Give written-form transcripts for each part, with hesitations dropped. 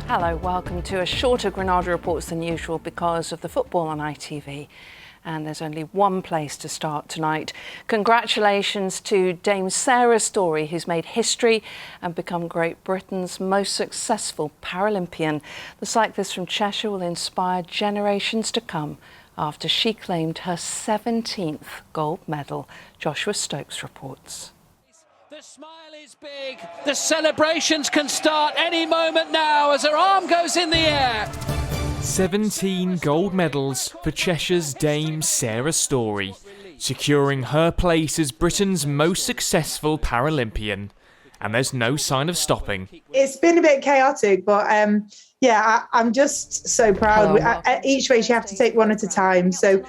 Hello, welcome to a shorter Granada Reports than usual because of the football on ITV. And there's only one place to start tonight. Congratulations to Dame Sarah Storey, who's made history and become Great Britain's most successful Paralympian. The cyclist from Cheshire will inspire generations to come after she claimed her 17th gold medal. Joshua Stokes reports. The smile is big. The celebrations can start any moment now as her arm goes in the air. 17 gold medals for Cheshire's Dame Sarah Storey, securing her place as Britain's most successful Paralympian. And there's no sign of stopping. It's been a bit chaotic, but I'm just so proud. At each race you have to take one at a time. So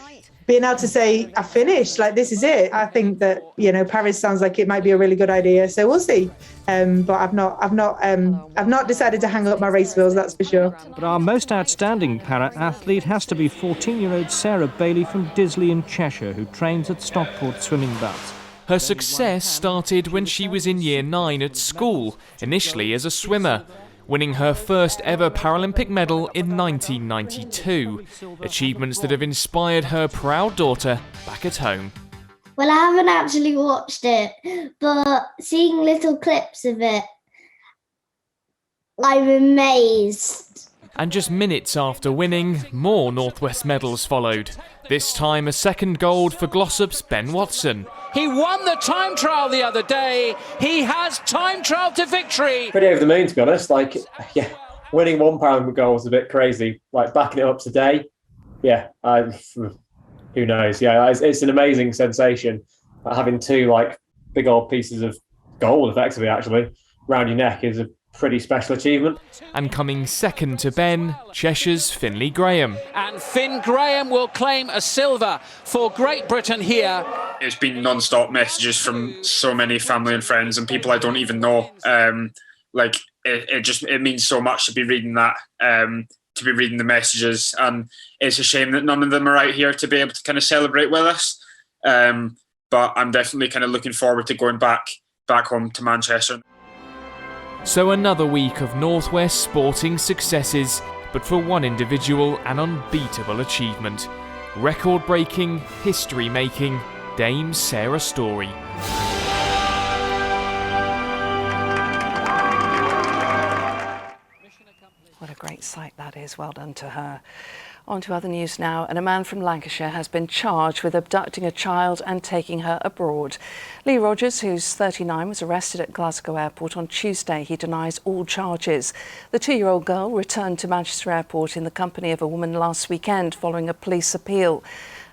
being able to say, I finished, like this is it. I think that, Paris sounds like it might be a really good idea. So we'll see. But I've not decided to hang up my race wheels, that's for sure. But our most outstanding para-athlete has to be 14-year-old Sarah Bailey from Disley in Cheshire, who trains at Stockport Swimming Baths. Her success started when she was in Year 9 at school, initially as a swimmer, winning her first ever Paralympic medal in 1992. Achievements that have inspired her proud daughter back at home. Well, I haven't actually watched it, but seeing little clips of it, I'm amazed. And just minutes after winning, more North West medals followed. This time a second gold for Glossop's Ben Watson. He won the time trial the other day. He has time trial to victory. Pretty over the moon, to be honest. Winning one Paralympic goal was a bit crazy. Backing it up today, who knows? Yeah, it's an amazing sensation. Having two big old pieces of gold, effectively, actually, around your neck is a pretty special achievement. And coming second to Ben, Cheshire's Finlay Graham. And Finn Graham will claim a silver for Great Britain here. It's been non-stop messages from so many family and friends and people I don't even know. It means so much to be reading that, to be reading the messages, and it's a shame that none of them are out here to be able to kind of celebrate with us. But I'm definitely kind of looking forward to going back home to Manchester. So another week of North West sporting successes, but for one individual, an unbeatable achievement. Record-breaking, history-making Dame Sarah Storey. What a great sight that is. Well done to her. On to other news now, and a man from Lancashire has been charged with abducting a child and taking her abroad. Lee Rogers, who's 39, was arrested at Glasgow Airport on Tuesday. He denies all charges. The 2-year-old girl returned to Manchester Airport in the company of a woman last weekend following a police appeal.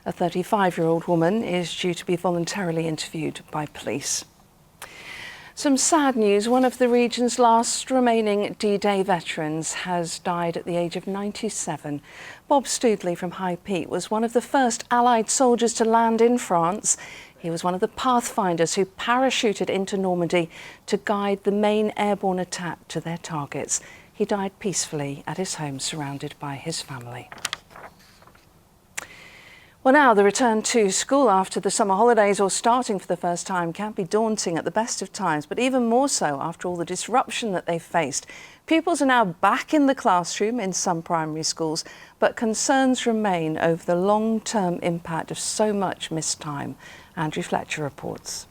A 35-year-old woman is due to be voluntarily interviewed by police. Some sad news. One of the region's last remaining D-Day veterans has died at the age of 97. Bob Stoodley from High Peak was one of the first Allied soldiers to land in France. He was one of the pathfinders who parachuted into Normandy to guide the main airborne attack to their targets. He died peacefully at his home, surrounded by his family. Well, now the return to school after the summer holidays or starting for the first time can be daunting at the best of times, but even more so after all the disruption that they've faced. Pupils are now back in the classroom in some primary schools, but concerns remain over the long-term impact of so much missed time. Andrew Fletcher reports.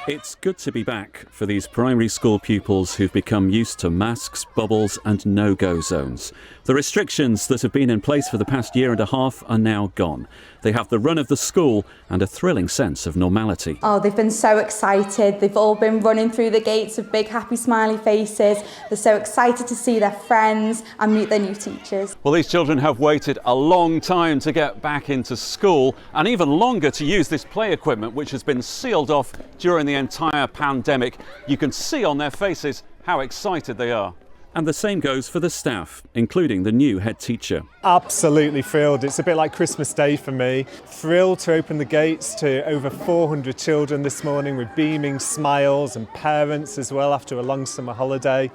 It's good to be back for these primary school pupils who've become used to masks, bubbles and no-go zones. The restrictions that have been in place for the past year and a half are now gone. They have the run of the school and a thrilling sense of normality. Oh, they've been so excited. They've all been running through the gates with big happy smiley faces. They're so excited to see their friends and meet their new teachers. Well, these children have waited a long time to get back into school and even longer to use this play equipment, which has been sealed off during the entire pandemic. You can see on their faces how excited they are. And the same goes for the staff, including the new head teacher. Absolutely thrilled. It's a bit like Christmas Day for me. Thrilled to open the gates to over 400 children this morning with beaming smiles and parents as well after a long summer holiday.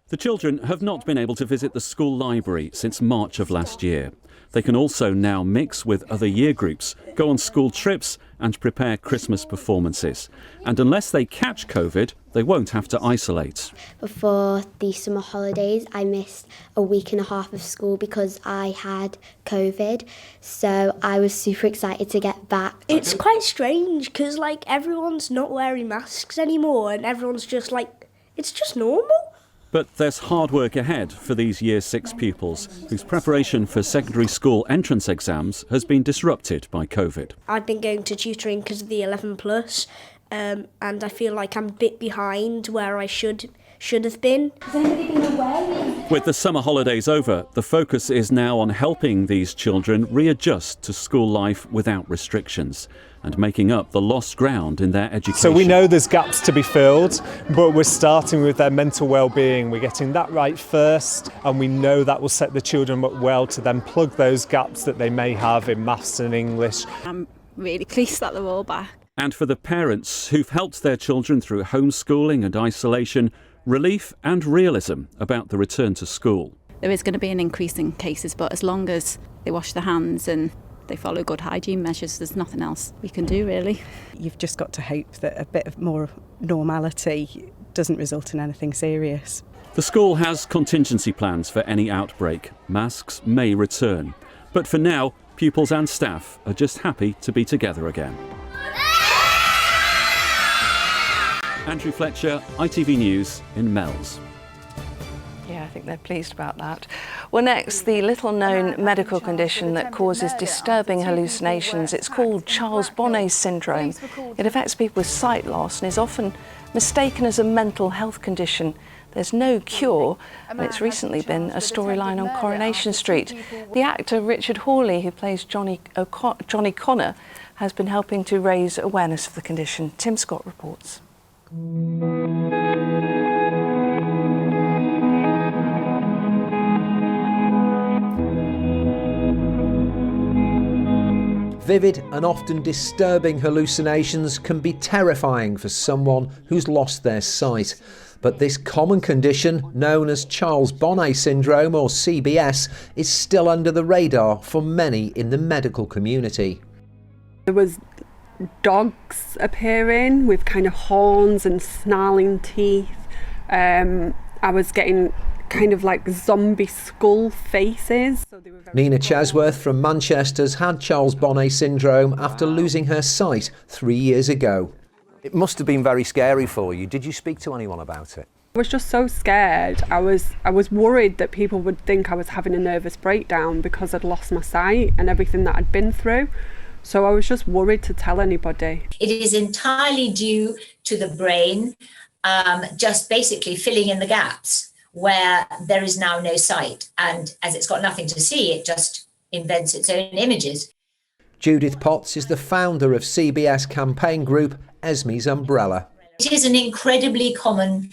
The children have not been able to visit the school library since March of last year. They can also now mix with other year groups, go on school trips and prepare Christmas performances. And unless they catch COVID, they won't have to isolate. Before the summer holidays, I missed a week and a half of school because I had COVID. So I was super excited to get back. It's quite strange because everyone's not wearing masks anymore and everyone's just it's just normal. But there's hard work ahead for these Year 6 pupils, whose preparation for secondary school entrance exams has been disrupted by COVID. I've been going to tutoring because of the 11 plus, and I feel like I'm a bit behind where I should have been. Has anybody been away? With the summer holidays over, the focus is now on helping these children readjust to school life without restrictions and making up the lost ground in their education. So we know there's gaps to be filled, but we're starting with their mental well-being. We're getting that right first, and we know that will set the children up well to then plug those gaps that they may have in maths and English. I'm really pleased that they're all back. And for the parents who've helped their children through homeschooling and isolation, relief and realism about the return to school. There is going to be an increase in cases, but as long as they wash their hands and they follow good hygiene measures, there's nothing else we can do, really. You've just got to hope that a bit of more normality doesn't result in anything serious. The school has contingency plans for any outbreak. Masks may return. But for now, pupils and staff are just happy to be together again. Andrew Fletcher, ITV News in Mells. Yeah, I think they're pleased about that. Well, next, the little-known medical condition that causes disturbing hallucinations. It's called Charles Bonnet syndrome. It affects people with sight loss and is often mistaken as a mental health condition. There's no cure, and it's recently been a storyline on Coronation Street. The actor Richard Hawley, who plays Johnny Connor, has been helping to raise awareness of the condition. Tim Scott reports. Vivid and often disturbing hallucinations can be terrifying for someone who's lost their sight. But this common condition, known as Charles Bonnet syndrome or CBS, is still under the radar for many in the medical community. There was dogs appearing with kind of horns and snarling teeth. I was getting kind of like zombie skull faces. Nina Chesworth from Manchester's had Charles Bonnet syndrome after losing her sight 3 years ago. It must have been very scary for you. Did you speak to anyone about it? I was just so scared. I was worried that people would think I was having a nervous breakdown because I'd lost my sight and everything that I'd been through. So I was just worried to tell anybody. It is entirely due to the brain just basically filling in the gaps where there is now no sight. And as it's got nothing to see, it just invents its own images. Judith Potts is the founder of CBS campaign group Esme's Umbrella. It is an incredibly common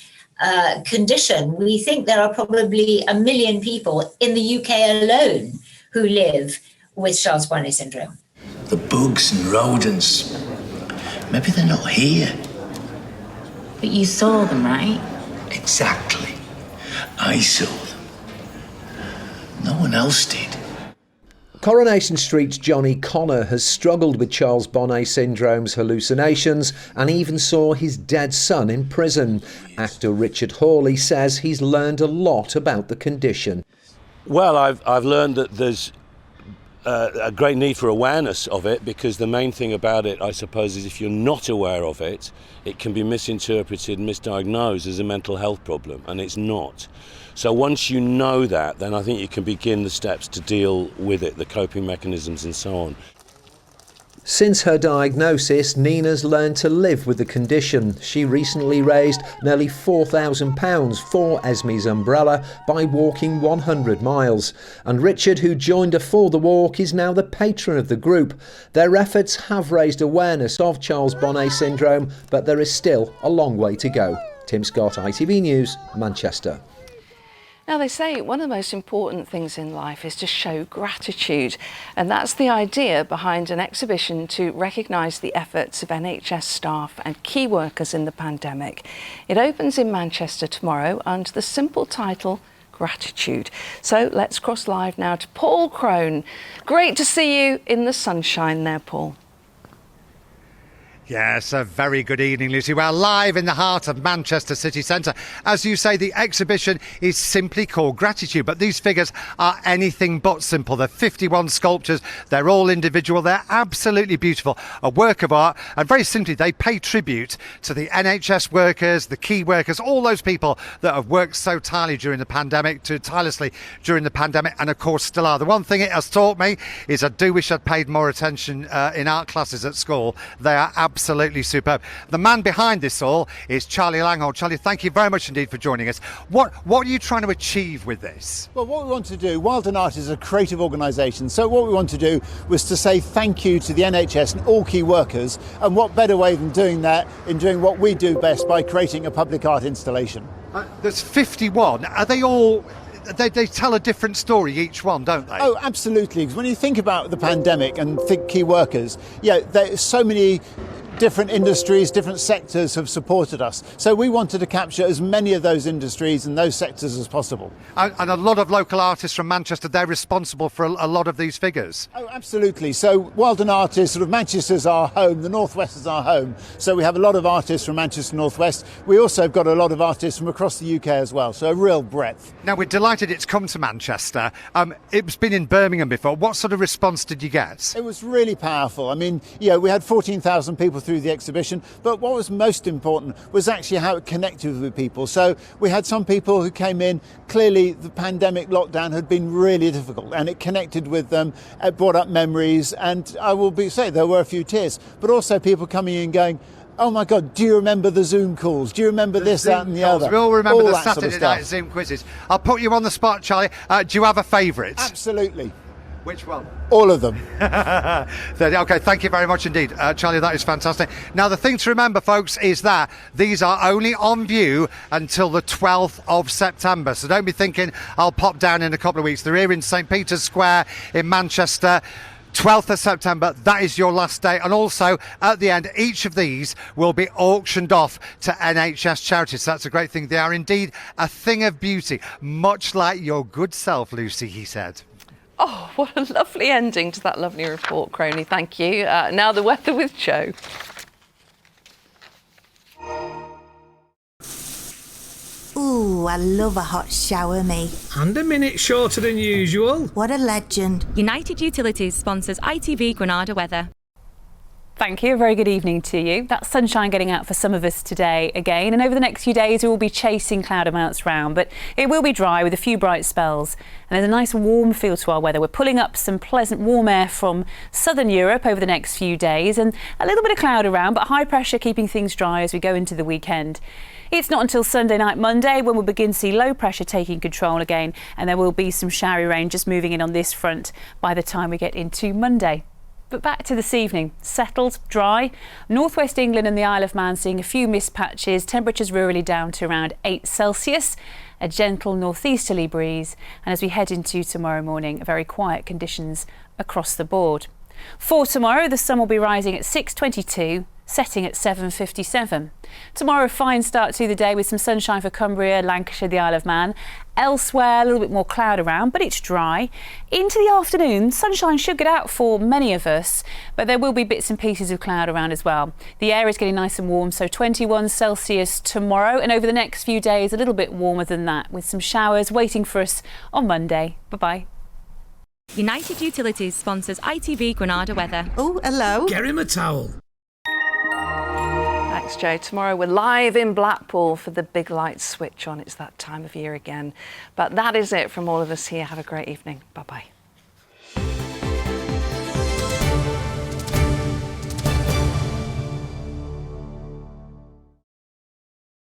condition. We think there are probably 1 million people in the UK alone who live with Charles Bonnet syndrome. The bugs and rodents, maybe they're not here. But you saw them, right? Exactly. I saw them. No one else did. Coronation Street's Johnny Connor has struggled with Charles Bonnet syndrome's hallucinations and even saw his dead son in prison. Actor Richard Hawley says he's learned a lot about the condition. Well, I've learned that there's a great need for awareness of it, because the main thing about it, I suppose, is if you're not aware of it, it can be misinterpreted and misdiagnosed as a mental health problem, and it's not. So once you know that, then I think you can begin the steps to deal with it, the coping mechanisms and so on. Since her diagnosis, Nina's learned to live with the condition. She recently raised nearly £4,000 for Esme's Umbrella by walking 100 miles. And Richard, who joined her for the walk, is now the patron of the group. Their efforts have raised awareness of Charles Bonnet syndrome, but there is still a long way to go. Tim Scott, ITV News, Manchester. Now, they say one of the most important things in life is to show gratitude, and that's the idea behind an exhibition to recognise the efforts of NHS staff and key workers in the pandemic. It opens in Manchester tomorrow under the simple title, gratitude. So let's cross live now to Paul Crone. Great to see you in the sunshine there, Paul. Yes, a very good evening, Lucy. We're live in the heart of Manchester city centre. As you say, the exhibition is simply called Gratitude, but these figures are anything but simple. They're 51 sculptures. They're all individual. They're absolutely beautiful. A work of art. And very simply, they pay tribute to the NHS workers, the key workers, all those people that have worked so tirelessly during the pandemic, and of course still are. The one thing it has taught me is I do wish I'd paid more attention in art classes at school. They are absolutely superb. The man behind this all is Charlie Langhold. Charlie, thank you very much indeed for joining us. What are you trying to achieve with this? Well, what we want to do, Wild and Art is a creative organisation, so what we want to do was to say thank you to the NHS and all key workers, and what better way than doing that in doing what we do best by creating a public art installation. There's 51. Are they all... They tell a different story, each one, don't they? Oh, absolutely. Because when you think about the pandemic and think key workers, there's so many different industries, different sectors have supported us. So we wanted to capture as many of those industries and those sectors as possible. And a lot of local artists from Manchester, they're responsible for a lot of these figures. Oh, absolutely. So Wild and Art is sort of Manchester's our home, the North West is our home. So we have a lot of artists from Manchester North West. We also have got a lot of artists from across the UK as well. So a real breadth. Now, we're delighted it's come to Manchester. It's been in Birmingham before. What sort of response did you get? It was really powerful. I mean, we had 14,000 people through the exhibition, but what was most important was actually how it connected with people. So we had some people who came in, clearly the pandemic lockdown had been really difficult, and it connected with them, it brought up memories, and I will say there were a few tears, but also people coming in going, oh my God, do you remember the Zoom calls? Do you remember this, that and the other? We all remember the Saturday night Zoom quizzes. I'll put you on the spot, Charlie. Do you have a favourite? Absolutely. Which one? All of them. OK, thank you very much indeed. Charlie, that is fantastic. Now, the thing to remember, folks, is that these are only on view until the 12th of September. So don't be thinking I'll pop down in a couple of weeks. They're here in St Peter's Square in Manchester. 12th of September, that is your last day. And also, at the end, each of these will be auctioned off to NHS charities. So that's a great thing. They are indeed a thing of beauty, much like your good self, Lucy, he said. Oh, what a lovely ending to that lovely report, Croney. Thank you. Now the weather with Joe. Ooh, I love a hot shower, me. And a minute shorter than usual. What a legend. United Utilities sponsors ITV Granada weather. Thank you. A very good evening to you. That sunshine getting out for some of us today again, and over the next few days we will be chasing cloud amounts round, but it will be dry with a few bright spells, and there's a nice warm feel to our weather. We're pulling up some pleasant warm air from southern Europe over the next few days, and a little bit of cloud around, but high pressure keeping things dry as we go into the weekend. It's not until Sunday night, Monday, when we'll begin to see low pressure taking control again, and there will be some showery rain just moving in on this front by the time we get into Monday. But back to this evening, settled, dry. Northwest England and the Isle of Man seeing a few mist patches, temperatures rurally down to around 8 Celsius, a gentle northeasterly breeze, and as we head into tomorrow morning, very quiet conditions across the board. For tomorrow, the sun will be rising at 6:22, setting at 7:57. Tomorrow, a fine start to the day with some sunshine for Cumbria, Lancashire, the Isle of Man. Elsewhere, a little bit more cloud around, but it's dry. Into the afternoon, sunshine should get out for many of us, but there will be bits and pieces of cloud around as well. The air is getting nice and warm, so 21 Celsius tomorrow, and over the next few days, a little bit warmer than that, with some showers waiting for us on Monday. Bye-bye. United Utilities sponsors ITV Granada weather. Oh, hello. Get him a towel. Thanks, Joe. Tomorrow we're live in Blackpool for the big lights switch on. It's that time of year again. But that is it from all of us here. Have a great evening. Bye-bye.